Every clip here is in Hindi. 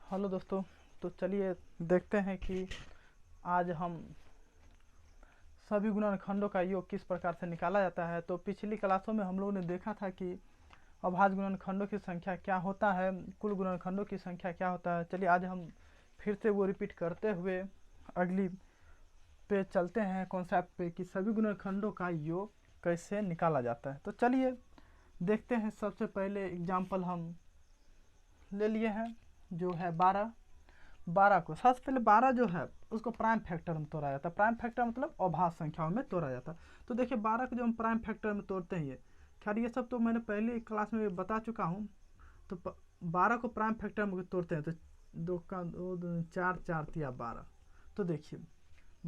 हेलो दोस्तों। तो चलिए देखते हैं कि आज हम सभी गुणनखंडों का योग किस प्रकार से निकाला जाता है। तो पिछली क्लासों में हम लोगों ने देखा था कि अभाज्य गुणनखंडों की संख्या क्या होता है, कुल गुणनखंडों की संख्या क्या होता है। चलिए आज हम फिर से वो रिपीट करते हुए अगली पे चलते हैं कॉन्सेप्ट पे कि सभी गुणनखंडों का योग कैसे निकाला जाता है। तो चलिए देखते हैं। सबसे पहले एग्जाम्पल हम ले लिए हैं जो है 12 को। सबसे पहले 12 जो है उसको प्राइम फैक्टर में तोड़ा जाता है। प्राइम फैक्टर मतलब अभाज्य संख्याओं में तोड़ा जाता है। तो देखिए 12 को जो हम प्राइम फैक्टर में तोड़ते हैं, खैर ये सब तो मैंने पहले क्लास में बता चुका हूँ। तो 12 को प्राइम फैक्टर में तोड़ते हैं तो 2 का 2 4 4 तिया 12। तो देखिए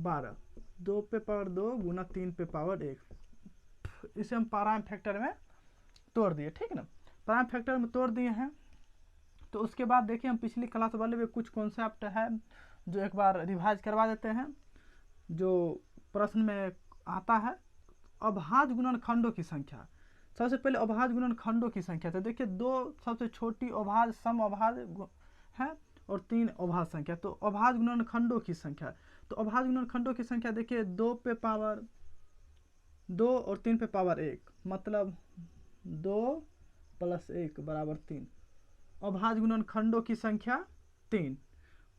12 2 पे पावर 2 गुना 3 पे पावर 1, इसे हम प्राइम फैक्टर में तोड़ दिए। ठीक है ना, प्राइम फैक्टर में तोड़ दिए हैं। तो उसके बाद देखिए हम पिछली क्लास वाले में कुछ कॉन्सेप्ट है जो एक बार रिवाइज करवा देते हैं। जो प्रश्न में आता है अभाज्य गुणनखंडों की संख्या। सबसे पहले अभाज्य गुणनखंडों की संख्या। तो देखिए 2 सबसे छोटी अभाज्य सम अभाज्य है और 3 अभाज्य संख्या। तो अभाज्य गुणनखंडों की संख्या, तो अभाज्य गुणनखंडों की संख्या देखिए 2 पे पावर 2 और 3 पे पावर 1, मतलब 2 + 1 = 3। अभाज्य गुणनखंडों की संख्या 3।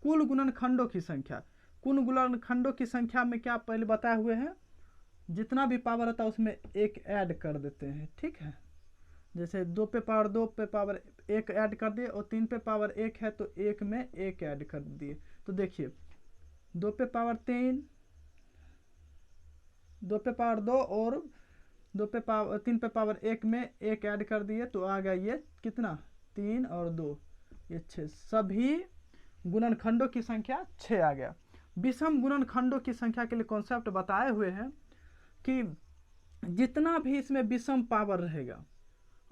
कुल गुणनखंडों की संख्या, कुल गुणनखंडों की संख्या में क्या पहले बताए हुए हैं, जितना भी पावर होता है उसमें एक ऐड कर देते हैं। ठीक है, जैसे 2 पे पावर 2 पे पावर 1 ऐड कर दिए और 3 पे पावर 1 है तो 1 में 1 ऐड कर दिए। तो देखिए 2 पे पावर 3, 2 पे पावर 2 और 3 पे पावर 1 में 1 ऐड कर दिए तो आ गया ये कितना, 3 और 2 ये 6। सभी गुणनखंडों की संख्या 6 आ गया। विषम गुणनखंडों की संख्या के लिए कॉन्सेप्ट बताए हुए हैं कि जितना भी इसमें विषम पावर रहेगा,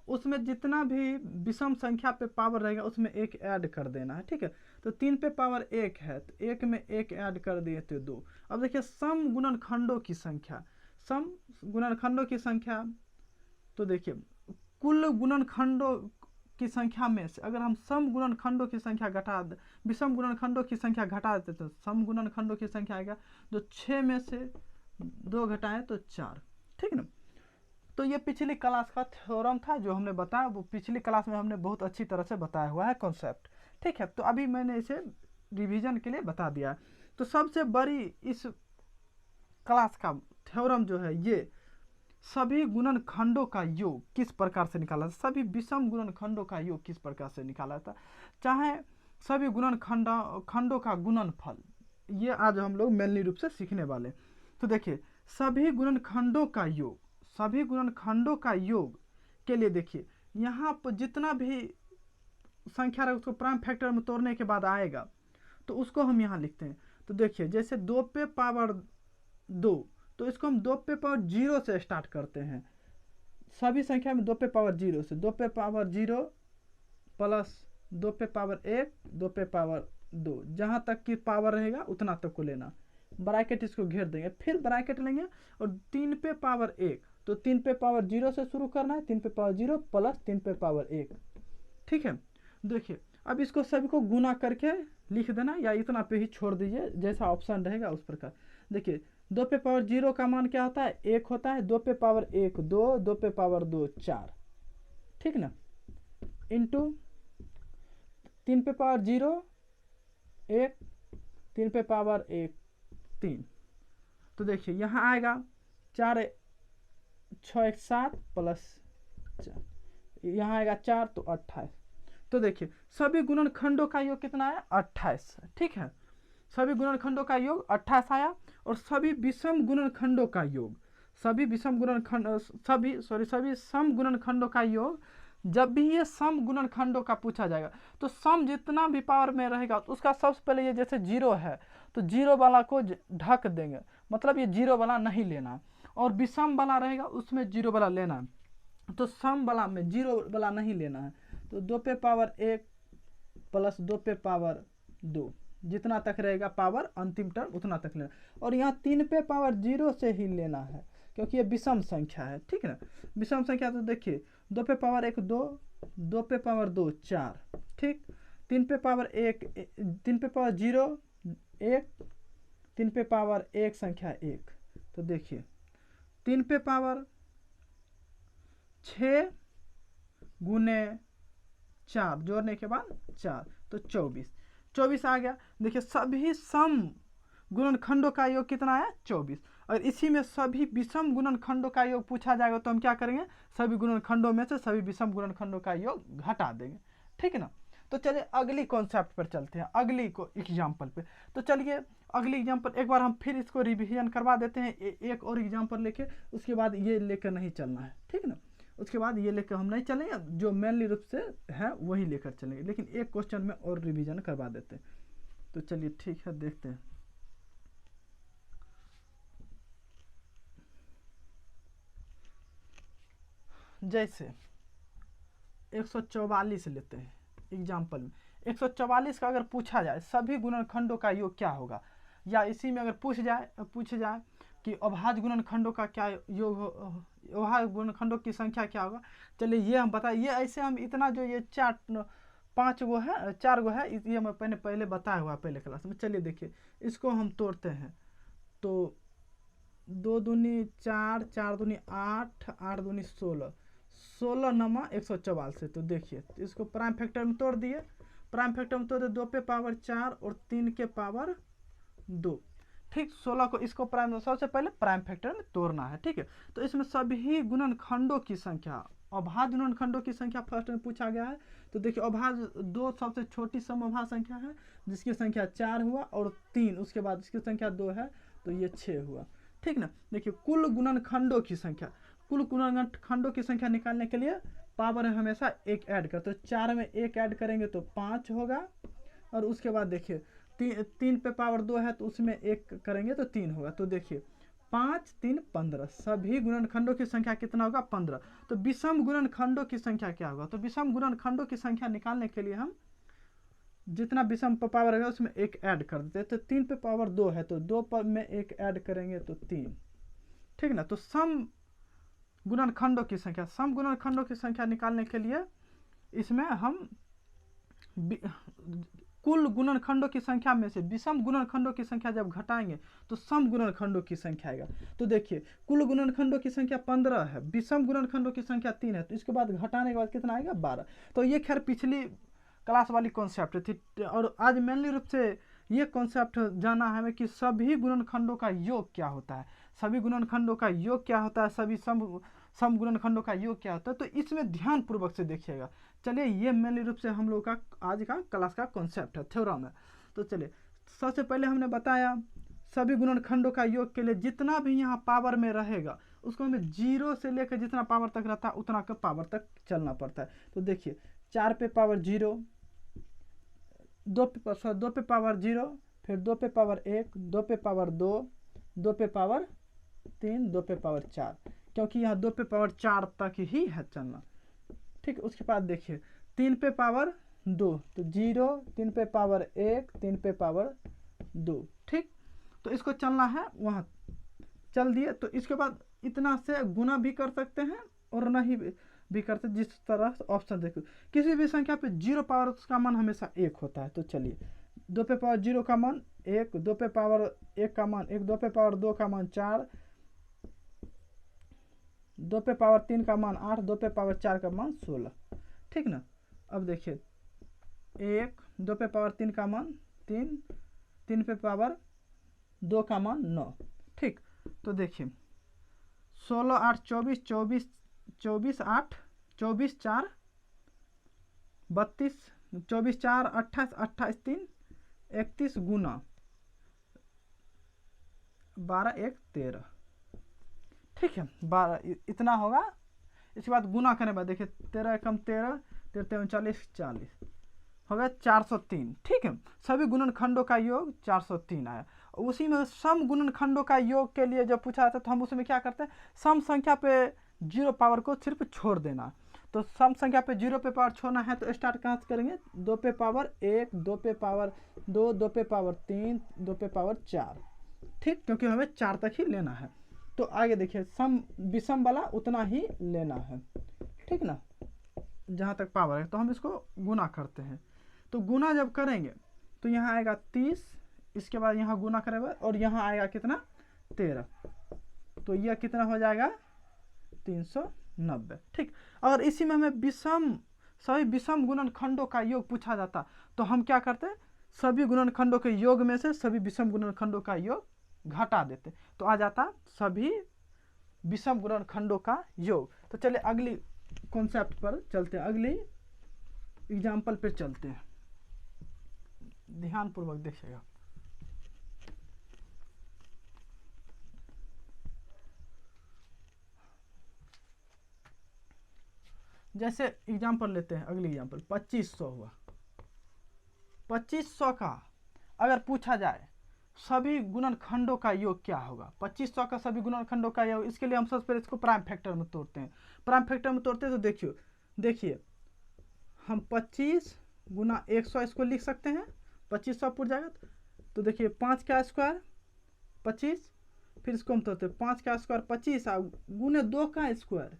उसमें जितना भी विषम संख्या पे पावर रहेगा उसमें 1 ऐड कर देना है। ठीक है, तो 3 पे पावर 1 है तो 1 में 1 ऐड कर दिए तो 2। अब देखिए सम गुणनखंडों की संख्या, सम गुणनखंडों की संख्या। तो देखिए कुल गुणनखंडों की संख्या में से अगर हम सम गुणनखंडों की संख्या घटा दे, विषम गुणनखंडों की संख्या घटा देते तो सम गुणनखंडों की संख्या आएगा जो 6 में से 2 घटाएं तो 4। ठीक है ना, तो ये पिछली क्लास का थ्योरम था जो हमने बताया, वो पिछली क्लास में हमने बहुत अच्छी तरह से बताया हुआ है कॉन्सेप्ट। ठीक है, तो अभी मैंने इसे रिवीजन के लिए बता दिया। तो सबसे बड़ी इस क्लास का थ्योरम जो है ये सभी गुणनखंडों का योग किस प्रकार से निकाला जाता है, सभी विषम गुणनखंडों का योग किस प्रकार से निकाला जाता है, चाहे सभी गुणनखंडों का गुणनफल, ये आज हम लोग मेनली रूप से सीखने वाले। तो देखिए सभी गुणनखंडों का योग, सभी गुणनखंडों का योग के लिए देखिए यहाँ पर जितना भी संख्या रहे उसको प्राइम फैक्टर में तोड़ने के बाद आएगा तो उसको हम यहाँ लिखते हैं। तो देखिए जैसे 2 पे पावर 2, तो इसको हम 2 पे पावर 0 से स्टार्ट करते हैं। सभी संख्या में 2 पे पावर 0 से 2 पे पावर 0 प्लस 2 पे पावर 1 2 पे पावर 2, जहाँ तक की पावर रहेगा उतना तक को लेना। ब्रैकेट इसको घेर देंगे, फिर ब्रैकेट लेंगे और 3 पे पावर 1, तो 3 पे पावर 0 से शुरू करना है, 3 पे पावर 0 प्लस 3 पे पावर 1। ठीक है, देखिए अब इसको सभी को गुना करके लिख देना या इतना पे ही छोड़ दीजिए, जैसा ऑप्शन रहेगा उस प्रकार। देखिए 2 पे पावर 0 का मान क्या होता है, 1 होता है। 2 पे पावर 1 2, 2 पे पावर 2 4। ठीक ना, इंटू 3 पे पावर 0 1, 3 पे पावर 1 3। तो देखिए यहाँ आएगा 4 6 1 7 प्लस 4, यहाँ आएगा 4 तो 28। तो देखिए सभी गुणनखंडों का योग कितना है, 28। ठीक है, सभी गुणनखंडों का योग 28 आया। और सभी विषम गुणनखंडों का योग, सभी सम गुणनखंडों का योग, जब भी ये सम गुणनखंडों का पूछा जाएगा तो सम जितना भी पावर में रहेगा तो उसका सबसे पहले ये जैसे 0 है तो 0 वाला को ढक देंगे, मतलब ये 0 वाला नहीं लेना। और विषम वाला रहेगा उसमें 0 वाला लेना, तो सम वाला में 0 वाला नहीं लेना है। तो 2 पे पावर 1 प्लस 2 पे पावर 2, जितना तक रहेगा पावर अंतिम टर्म उतना तक लेना। और यहाँ 3 पे पावर 0 से ही लेना है क्योंकि ये विषम संख्या है। ठीक है ना, विषम संख्या। तो देखिए 2 पे पावर 1 2, 2 पे पावर 2 4। ठीक, 3 पे पावर 1, 3 पे पावर 0 1, 3 पे पावर 1 संख्या 1। तो देखिए 3 पे पावर 6 गुने 4 जोड़ने के बाद 4 तो 24 आ गया। देखिए सभी सम गुणनखंडों का योग कितना है 24। और इसी में सभी विषम गुणनखंडों का योग पूछा जाएगा तो हम क्या करेंगे, सभी गुणनखंडों में से सभी विषम गुणनखंडों का योग घटा देंगे, ठीक है ना। तो चलिए अगली कॉन्सेप्ट पर चलते हैं, अगली को एग्जाम्पल पे। तो चलिए अगली एग्जाम्पल एक बार हम फिर इसको रिवीजन करवा देते हैं, एक और एग्जाम्पल लेके, उसके बाद ये लेकर नहीं चलना है, ठीक है ना। उसके बाद ये लेकर हम नहीं चलेंगे, जो मेनली रूप से है वही लेकर चलेंगे, लेकिन एक क्वेश्चन में और रिवीजन करवा देते हैं। तो चलिए ठीक है, देखते हैं। जैसे 144 लेते हैं एग्जाम्पल में। 144 का अगर पूछा जाए सभी गुणनखंडों का योग क्या होगा, या इसी में अगर पूछ जाए कि अभाज्य गुणनखंडों का क्या योग हो, अभाज्य गुणनखंडों की संख्या क्या होगा। चलिए ये हम बताए, ये ऐसे हम इतना जो ये 4 गो है, ये मैं पहले बताया हुआ पहले क्लास में। चलिए देखिए इसको हम तोड़ते हैं। तो 2 दूनी 4, 4 दूनी 8, 8 दूनी 16, 16 नमा 144। तो देखिए इसको प्राइम फैक्टर में तोड़ दिए, प्राइम फैक्टर में तोड़े 2 पे पावर 4 और 3 के पावर 2, ठीक। 16 को इसको प्राइम, सबसे पहले प्राइम फैक्टर में तोड़ना है, ठीक है। तो इसमें सभी गुणनखंडों की संख्या, अभाज्य गुणनखंडों की संख्या फर्स्ट में पूछा गया है। तो देखिए अभाज्य 2 सबसे छोटी समअभाज्य संख्या है जिसकी संख्या 4 हुआ, और 3 उसके बाद इसकी संख्या 2 है तो ये 6 हुआ, ठीक ना। देखिए कुल गुणनखंडों की संख्या, कुल गुणनखंडों की संख्या निकालने के लिए पावर में हमेशा 1 ऐड कर, तो 4 में 1 ऐड करेंगे तो 5 होगा। और उसके बाद देखिए 3 पे पावर 2 है तो उसमें 1 करेंगे तो 3 होगा। तो देखिए 5 3 15, सभी गुणनखंडों की संख्या कितना होगा 15। तो विषम गुणनखंडों की संख्या क्या होगा, तो विषम गुणनखंडों की संख्या निकालने के लिए हम जितना विषम पे पावर है उसमें 1 ऐड कर देते हैं। तो 3 पे पावर 2 है तो 2 पर में 1 ऐड करेंगे तो 3, ठीक ना। तो सम गुणनखंडों की संख्या, सम गुणनखंडों की संख्या निकालने के लिए इसमें हम कुल गुणनखंडों की संख्या में से विषम गुणनखंडों की संख्या जब घटाएंगे तो सम गुणनखंडों की संख्या आएगा। तो देखिए कुल गुणनखंडों की संख्या 15 है, विषम गुणनखंडों की संख्या 3 है, तो इसके बाद घटाने के बाद कितना आएगा 12। तो ये खैर पिछली क्लास वाली कॉन्सेप्ट थी, और आज मेनली रूप से ये कॉन्सेप्ट जाना है हमें कि सभी गुणनखंडों का योग क्या होता है, सभी गुणनखंडों का योग क्या होता है, सभी सम गुणनखंडों का योग क्या होता है। तो इसमें ध्यान पूर्वक से देखिएगा। चलिए ये मेनली रूप से हम लोग का आज का क्लास का कॉन्सेप्ट है, थ्योरम है। तो चलिए सबसे पहले हमने बताया सभी गुणनखंडों का योग के लिए जितना भी यहाँ पावर में रहेगा उसको हमें 0 से लेकर जितना पावर तक रहता है उतना का पावर तक चलना पड़ता है। तो देखिए 4 पे पावर 0, 2 पे पावर 0, फिर 2 पे पावर 1, 2 पे पावर 2, 2 पे पावर 3, 2 पे पावर 4, क्योंकि यहाँ 2 पे पावर 4 तक ही है चलना, ठीक। उसके बाद देखिए 3 पे पावर 2 तो 0, 3 पे पावर 1, 3 पे पावर 2, ठीक। तो इसको चलना है, वहाँ चल दिए। तो इसके बाद इतना से गुना भी कर सकते हैं और नहीं भी करते, जिस तरह ऑप्शन देखो। किसी भी संख्या पे 0 पावर उसका मान हमेशा 1 होता है। तो चलिए 2 पे पावर 0 का मान 1, 2 पे पावर 1 का मान 1, 2 पे पावर 2 का मान 4, 2 पे पावर 3 का मान 8, 2 पे पावर 4 का मान 16, ठीक ना। अब देखिए 1, 2 पे पावर 3 का मान 3, 3 पे पावर 2 का मान 9, ठीक। तो देखिए 16 8 24, 24 24 8 24 4 32, 24 4 28, 28 3 31 गुना 12 1 13, ठीक है। 12 इतना होगा। इसके बाद गुना करने के बाद देखिए 13 एकम 13, 13 39 40 होगा 403, ठीक है। सभी गुणनखंडों का योग 403 आया। उसी में सम गुणनखंडों का योग के लिए जब पूछा जाता है तो हम उसमें क्या करते हैं, सम संख्या पे 0 पावर को सिर्फ छोड़ देना। तो सम संख्या पे 0 पे पावर छोड़ना है तो स्टार्ट कहाँ से करेंगे, 2 पे पावर 1, 2 पे पावर 2, 2 पे पावर 3, 2 पे पावर 4, ठीक, क्योंकि हमें 4 तक ही लेना है। तो आगे देखिए सम विषम वाला उतना ही लेना है, ठीक ना, जहाँ तक पावर है। तो हम इसको गुना करते हैं, तो गुना जब करेंगे तो यहाँ आएगा 30, इसके बाद यहाँ गुना करेंगे और यहाँ आएगा कितना 13, तो यह कितना हो जाएगा 390। ठीक, अगर इसी में हमें सभी विषम गुणनखंडों का योग पूछा जाता तो हम क्या करते, सभी गुणनखंडों के योग में से सभी विषम गुणनखंडों का योग घटा देते, तो आ जाता सभी विषम गुणनखंडों का योग। तो चलिए अगली कॉन्सेप्ट पर चलते हैं, अगली एग्जाम्पल पे चलते हैं, ध्यान पूर्वक देखिएगा। जैसे एग्जाम्पल लेते हैं, अगली एग्जाम्पल 2500 हुआ। 2500 का अगर पूछा जाए सभी गुणनखंडों का योग क्या होगा, 2500 का सभी गुणनखंडों का योग, इसके लिए हम सबसे पहले इसको प्राइम फैक्टर में तोड़ते हैं। प्राइम फैक्टर में तोड़ते हैं तो देखिए हम 25 गुना 100 इसको लिख सकते हैं, 2500 पुट जाएगा। तो देखिए 5 का स्क्वायर 25, फिर इसको हम तोड़ते हैं 5 का स्क्वायर 25 और गुने 2 का स्क्वायर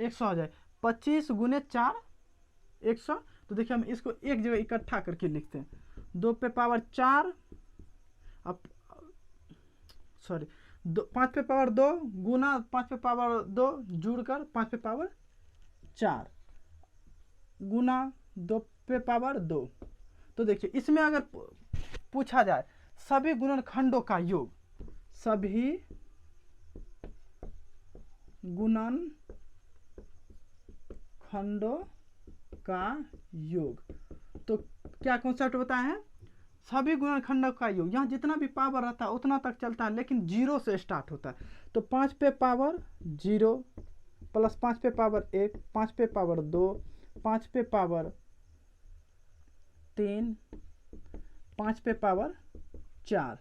100 हो जाए, 25 गुने 4 100। तो देखिए हम इसको एक जगह इकट्ठा करके लिखते हैं, 2 पे पावर 4, अब सॉरी 5 पे पावर 2 गुना 5 पे पावर 2 जुड़कर 5 पे पावर 4 गुना 2 पे पावर 2। तो देखिए इसमें अगर पूछा जाए सभी गुणनखंडों का योग, सभी गुणनखंडों का योग, तो क्या कॉन्सेप्ट बताए हैं, सभी गुणनखंडों का योग, यहाँ जितना भी पावर रहता है उतना तक चलता है, लेकिन 0 से स्टार्ट होता है। तो 5 पे पावर 0 प्लस 5 पे पावर 1, 5 पे पावर 2, 5 पे पावर 3, 5 पे पावर 4।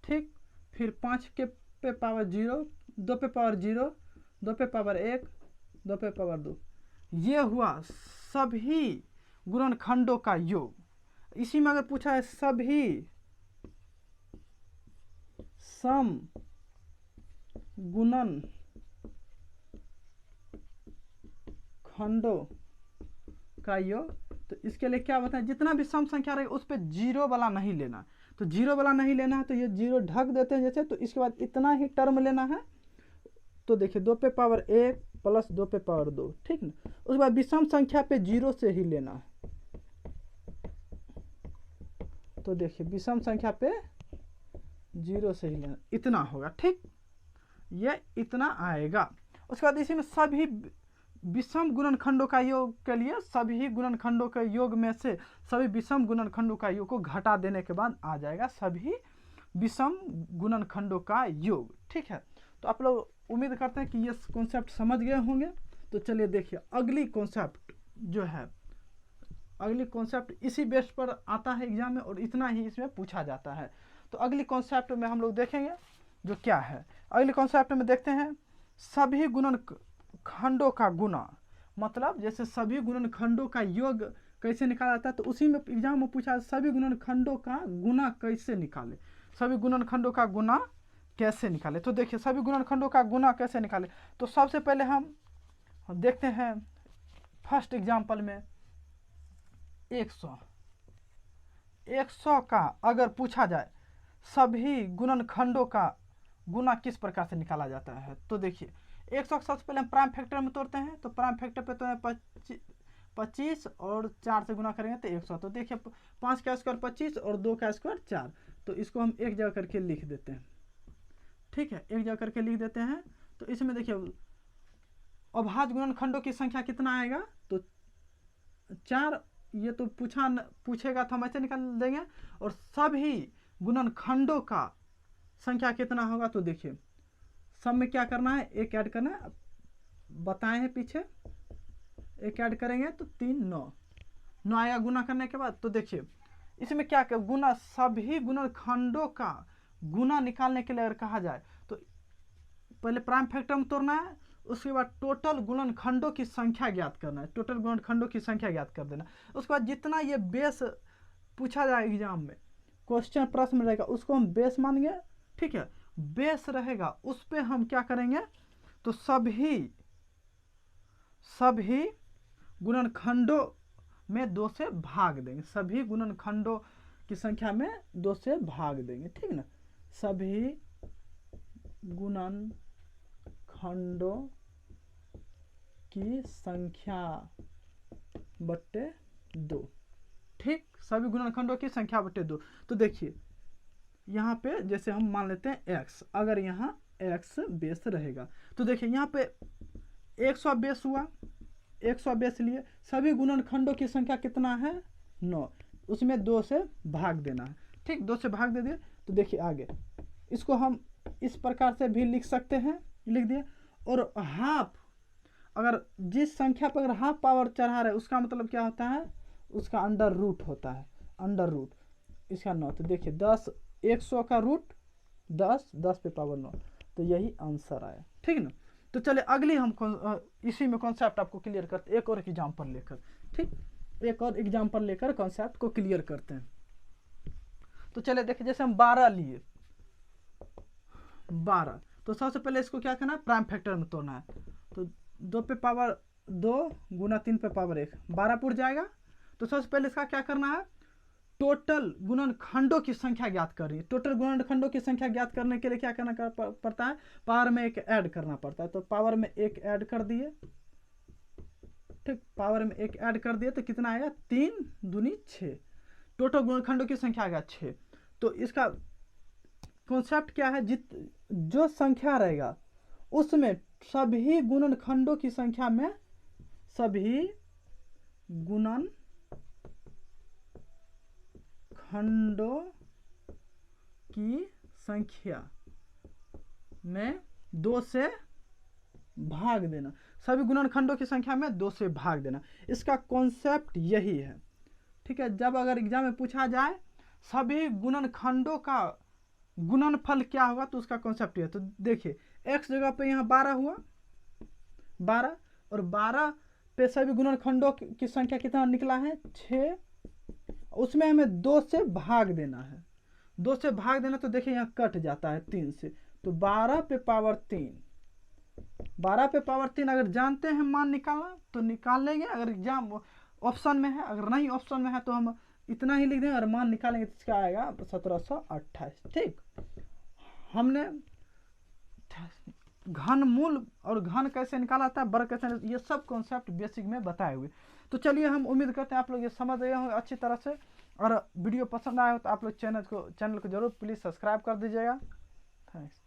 ठीक, फिर 5 के पे पावर 0, 2 पे पावर 0, 2 पे पावर 1, 2 पे पावर 2। ये हुआ सभी गुणनखंडों का योग। इसी में अगर पूछा है सभी सम गुणनखंडों का योग, तो इसके लिए क्या बताएं, जितना भी सम संख्या रहेगी उस पर 0 वाला नहीं लेना। तो 0 वाला नहीं लेना है तो ये 0 ढक देते हैं जैसे, तो इसके बाद इतना ही टर्म लेना है। तो देखिए 2 पे पावर 1 प्लस 2 पे पावर 2, ठीक ना। उसके बाद विषम संख्या पे 0 से ही लेना है। तो देखिए विषम संख्या पे 0 से ही लेना, इतना होगा। ठीक, ये इतना आएगा। उसके बाद इसी में सभी विषम गुणनखंडों का योग के लिए सभी गुणनखंडों के योग में से सभी विषम गुणनखंडों का योग को घटा देने के बाद आ जाएगा सभी विषम गुणनखंडों का योग। ठीक है, तो आप लोग उम्मीद करते हैं कि ये कॉन्सेप्ट समझ गए होंगे। तो चलिए देखिए अगली कॉन्सेप्ट जो है, अगली कॉन्सेप्ट इसी बेस पर आता है एग्जाम में और इतना ही इसमें पूछा जाता है। तो अगली कॉन्सेप्ट में हम लोग देखेंगे जो क्या है। अगली कॉन्सेप्ट में देखते हैं सभी गुणनखंडों का गुना, मतलब जैसे सभी गुणनखंडों का योग कैसे निकाला जाता है, तो उसी में एग्जाम में पूछा सभी गुणनखंडों का गुना कैसे निकाले, सभी गुणनखंडों का गुना कैसे निकाले। तो देखिए सभी गुणनखंडों का गुना कैसे निकाले, तो सबसे पहले हम देखते हैं फर्स्ट एग्जाम्पल में 100 का अगर पूछा जाए सभी गुणनखंडों का गुना किस प्रकार से निकाला जाता है। तो देखिए 100 सबसे पहले हम प्राइम फैक्टर में तोड़ते हैं, तो प्राइम फैक्टर पे तो है 25 और 4 से गुना करेंगे तो 100। तो देखिए 5 का स्क्वायर 25 और 2 का स्क्वायर 4, तो इसको हम एक जगह करके लिख देते हैं। ठीक है, एक जगह करके लिख देते हैं। तो इसमें देखिए अभाज्य गुणनखंडों की संख्या कितना आएगा, तो 4, ये तो पूछेगा तो हम ऐसे निकाल देंगे। और सभी गुणनखंडों का संख्या कितना होगा, तो देखिए सब में क्या करना है, एक ऐड करना है, बताए हैं पीछे, एक ऐड करेंगे तो 3 9 आएगा गुना करने के बाद। तो देखिए इसमें क्या कर गुना, सभी गुणनखंडों का गुना निकालने के लिए अगर कहा जाए तो पहले प्राइम फैक्टर में तोड़ना है, उसके बाद टोटल गुणनखंडों की संख्या ज्ञात करना है, टोटल गुणनखंडों की संख्या ज्ञात कर देना। उसके बाद जितना ये बेस पूछा जाए एग्जाम में, क्वेश्चन प्रश्न में रहेगा उसको हम बेस मानेंगे। ठीक है, बेस रहेगा उस पे हम क्या करेंगे, तो सभी गुणनखंडों में 2 से भाग देंगे, सभी गुणनखंडों की संख्या में 2 से भाग देंगे, ठीक ना। सभी गुणनखंडों की संख्या बट्टे 2, ठीक, सभी गुणनखंडों की संख्या बट्टे 2। तो देखिए यहाँ पे जैसे हम मान लेते हैं x, अगर यहाँ x बेस रहेगा तो देखिए यहाँ पे 100 बेस हुआ, 100 बेस लिए, सभी गुणनखंडों की संख्या कितना है 9, उसमें 2 से भाग देना है, ठीक, 2 से भाग दे दिए। तो देखिए आगे इसको हम इस प्रकार से भी लिख सकते हैं, लिख दिए। और हाफ, अगर जिस संख्या पर अगर हाफ पावर चढ़ा रहे उसका मतलब क्या होता है, उसका अंडर रूट होता है, अंडर रूट इसका 9। तो देखिए 10, 100 का रूट 10, 10 पे पावर 9, तो यही आंसर आया, ठीक ना। तो चले अगली हम इसी में कॉन्सेप्ट आपको क्लियर करते, एक और एग्जाम्पल लेकर, ठीक, एक और एग्जाम्पल लेकर कॉन्सेप्ट को क्लियर करते हैं। तो चले देखिए जैसे हम 12 लिए, 12, तो सबसे पहले इसको क्या करना है, प्राइम फैक्टर में तोड़ना है। तो 2 पे पावर 2 गुना 3 पे पावर 1, 12 पुर जाएगा। तो सबसे पहले इसका क्या करना है, टोटल गुणनखंडों की संख्या ज्ञात करनी है। टोटल गुणनखंडों की संख्या ज्ञात करने के लिए क्या करना पड़ता है, पावर में 1 ऐड करना पड़ता है। तो पावर में 1 ऐड कर दिए, ठीक, पावर में 1 ऐड कर दिए तो कितना आएगा, 3 दूनी 6, टोटल गुणनखंडों की संख्या आ गया 6। तो इसका कॉन्सेप्ट क्या है, जो संख्या रहेगा उसमें सभी गुणनखंडों की संख्या में, सभी गुणनखंडों की संख्या में 2 से भाग देना, सभी गुणनखंडों की संख्या में 2 से भाग देना, इसका कॉन्सेप्ट यही है, ठीक है। जब अगर एग्जाम में पूछा जाए सभी गुणनखंडों का गुणनफल क्या होगा तो उसका कॉन्सेप्ट है। तो देखिए x जगह पे यहाँ 12 हुआ, 12, और 12 पे सभी गुणनखंडों की संख्या कितना निकला है 6, उसमें हमें 2 से भाग देना है, 2 से भाग देना। तो देखिए यहाँ कट जाता है 3 से, तो 12 पे पावर 3, 12 पे पावर 3 अगर जानते हैं मान निकालना तो निकाल लेंगे, अगर एग्जाम ऑप्शन में है, अगर नहीं ऑप्शन में है तो हम इतना ही लिख देंगे, और मान निकालेंगे तो इसका आएगा 1728, ठीक। हमने घनमूल और घन कैसे निकाला था, वर्ग कैसे, ये सब कॉन्सेप्ट बेसिक में बताए हुए। तो चलिए हम उम्मीद करते हैं आप लोग ये समझ गए होंगे अच्छी तरह से, और वीडियो पसंद आया हो तो आप लोग चैनल को जरूर प्लीज़ सब्सक्राइब कर दीजिएगा। थैंक्स।